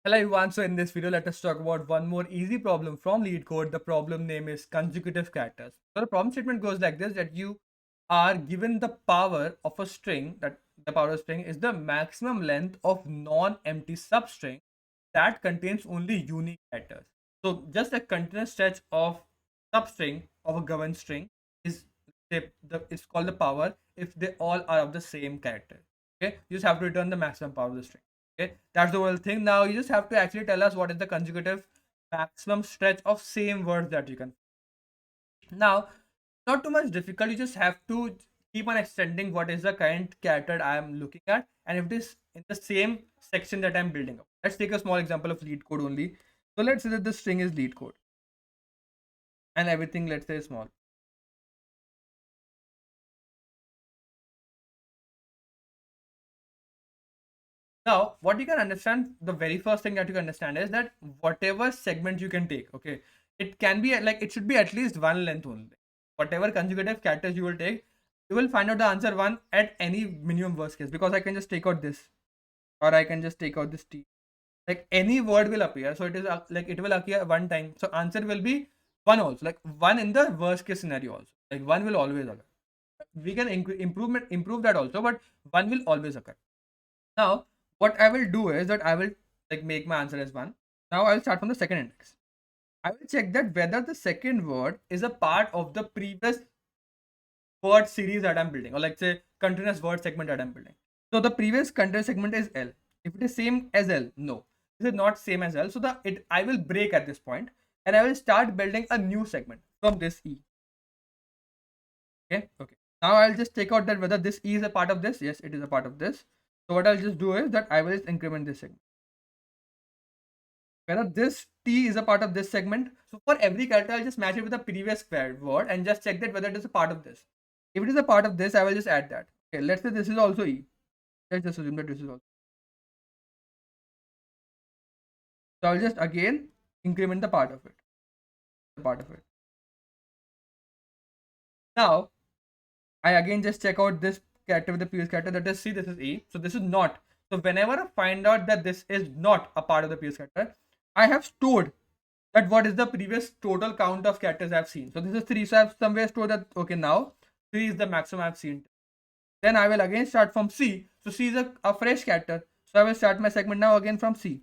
Hello everyone, so in this video let us talk about one more easy problem from LeetCode. The problem name is consecutive characters. So the problem statement goes like this, that you are given the power of a string, that the power of a string is the maximum length of non-empty substring that contains only unique characters. So just a continuous stretch of substring of a governed string is it's called the power if they all are of the same character. Okay, you just have to return the maximum power of the string. Okay, that's the whole thing. Now you just have to actually tell us what is the consecutive maximum stretch of same words that you can. Now, not too much difficult. You just have to keep on extending what is the current character I am looking at, and if it is in the same section that I'm building up. Let's take a small example of LeetCode only. So let's say that the string is LeetCode, and everything, let's say, is small. Now, what you can understand, the very first thing that you can understand is that whatever segment you can take, okay, it can be like, it should be at least one length only. Whatever consecutive characters you will take, you will find out the answer one at any minimum worst case, because I can just take out this, or I can just take out this t. Like any word will appear, so it is like it will appear one time. So answer will be one also, like one in the worst case scenario also. Like one will always occur. We can improve that also, but one will always occur. Now, what I will do is that I will like make my answer as one. Now I will start from the second index. I will check that whether the second word is a part of the previous word series that I'm building, or like say continuous word segment that I'm building. So the previous continuous segment is L. If it is same as L, no, this is not same as L. So I will break at this point, and I will start building a new segment from this E. Okay. Now I'll just take out that whether this E is a part of this. Yes, it is a part of this. So what I'll just do is that I will just increment this segment. Whether this T is a part of this segment. So for every character, I'll just match it with the previous word and just check that whether it is a part of this. If it is a part of this, I will just add that. Okay, let's say this is also E. Let's just assume that this is also. So I'll just again increment the part of it. Now I again just check out this character with the previous character, that is C, this is E. So this is not. So whenever I find out that this is not a part of the previous character, I have stored that what is the previous total count of characters I've seen. So this is 3. So I've somewhere stored that, okay, now 3 is the maximum I've seen. Then I will again start from C. So C is a fresh character. So I will start my segment now again from C.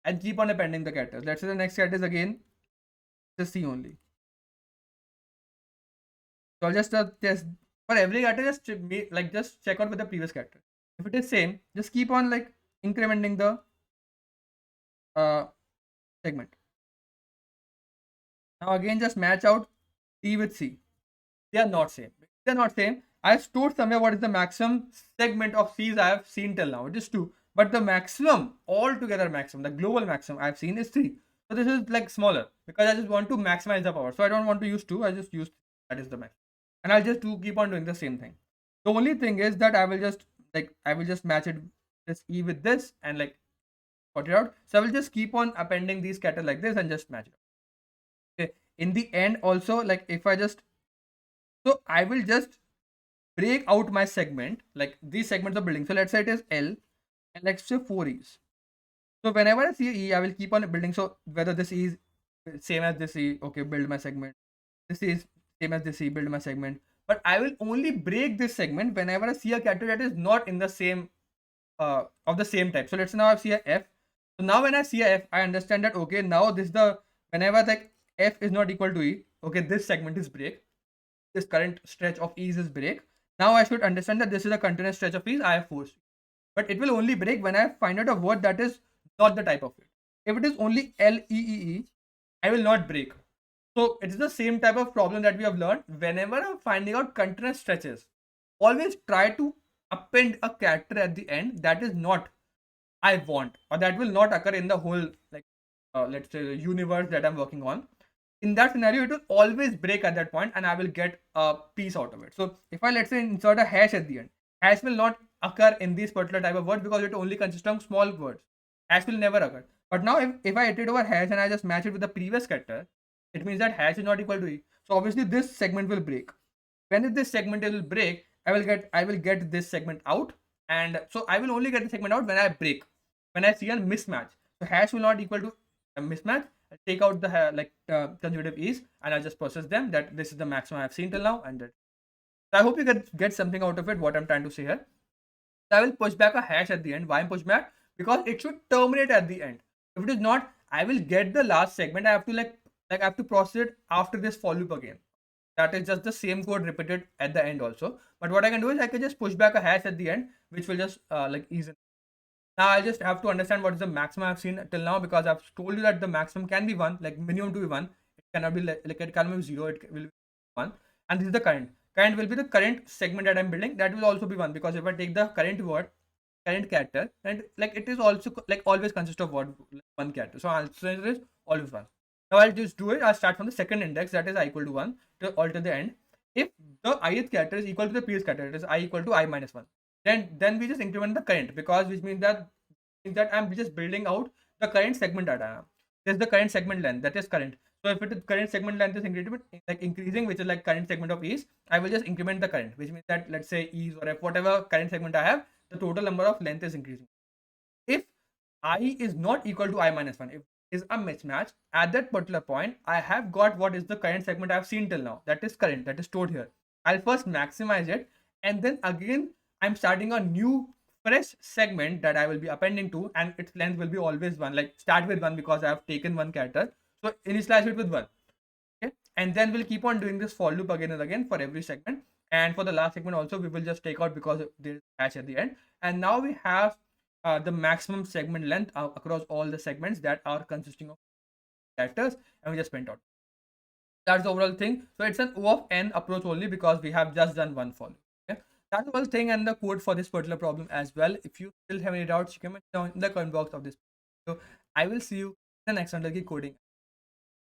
And keep on appending the characters. Let's say the next character is again the C only. So I'll just test for every character, just check out with the previous character. If it is same, just keep on like incrementing the segment. Now again, just match out T with C. They are not same. They are not same. I have stored somewhere what is the maximum segment of C's I have seen till now. It is 2. But the maximum, altogether maximum, the global maximum I have seen is 3. So this is like smaller because I just want to maximize the power. So I don't want to use 2. I just use 3. That is the max. And I'll just keep on doing the same thing. The only thing is that I will just match it this E with this and like sort it out. So I will just keep on appending these characters like this and just match it. Okay. In the end, also, like if I just so I will just break out my segment, like these segments of building. So let's say it is L and let's say 4 E's. So whenever I see E, I will keep on building. So whether this E is same as this E, okay, build my segment. This is same as this E, build my segment. But I will only break this segment whenever I see a character that is not in the same of the same type. So let's say now I see a F. So now when I see a F, I understand that okay, now this is the whenever like F is not equal to E, okay, this segment is break. This current stretch of E's is break. Now I should understand that this is a continuous stretch of E's I have forced. But it will only break when I find out a word that is not the type of it. If it is only L-E-E-E, I will not break. So it is the same type of problem that we have learned. Whenever I'm finding out continuous stretches, always try to append a character at the end that is not I want, or that will not occur in the whole like let's say universe that I'm working on. In that scenario, it will always break at that point and I will get a piece out of it. So if I let's say insert a hash at the end, hash will not occur in this particular type of word because it only consists of small words. Hash will never occur. But now if I iterate over hash and I just match it with the previous character, it means that hash is not equal to E. So obviously this segment will break. When this segment will break, I will get this segment out, and so I will only get the segment out when I break, when I see a mismatch. So hash will not equal to a mismatch. I'll take out the consecutive ease, and I'll just process them that this is the maximum I've seen till now, and that. So I hope you get something out of it. What I'm trying to say here. So I will push back a hash at the end. Why I'm push back? Because it should terminate at the end. If it is not, I will get the last segment. I have to I have to process it after this for loop again. That is just the same code repeated at the end also. But what I can do is I can just push back a hash at the end, which will just ease it. Now I just have to understand what is the maximum I've seen till now, because I've told you that the maximum can be 1, like minimum to be 1. It cannot be like it cannot be 0. It will be 1. And this is the current. Current will be the current segment that I'm building. That will also be 1, because if I take the current word, current character, and like it is also like always consists of word, one character. So answer is always 1. Now I'll just do it. I'll start from the second index, that is I equal to 1 to alter the end. If the ith character is equal to the previous character, it is I equal to I minus 1. Then we just increment the current, because which means that I'm just building out the current segment data. There's the current segment length, that is current. So if it is current segment length is increasing, which is like current segment of ease, I will just increment the current, which means that let's say ease or f whatever current segment I have, the total number of length is increasing. If I is not equal to I minus 1, if is a mismatch, at that particular point, I have got what is the current segment I've seen till now. That is current, that is stored here. I'll first maximize it, and then again, I'm starting a new fresh segment that I will be appending to, and its length will be always 1, like start with 1 because I have taken one character. So initialize it with 1. Okay, and then we'll keep on doing this for loop again and again for every segment. And for the last segment also, we will just take out because there's hash at the end. And now we have the maximum segment length across all the segments that are consisting of characters, and we just print out. That's the overall thing. So it's an O of n approach only because we have just done one for loop. Okay, that's the whole thing and the code for this particular problem as well. If you still have any doubts, you can comment down in the comment box of this. So I will see you in the next Underkey coding.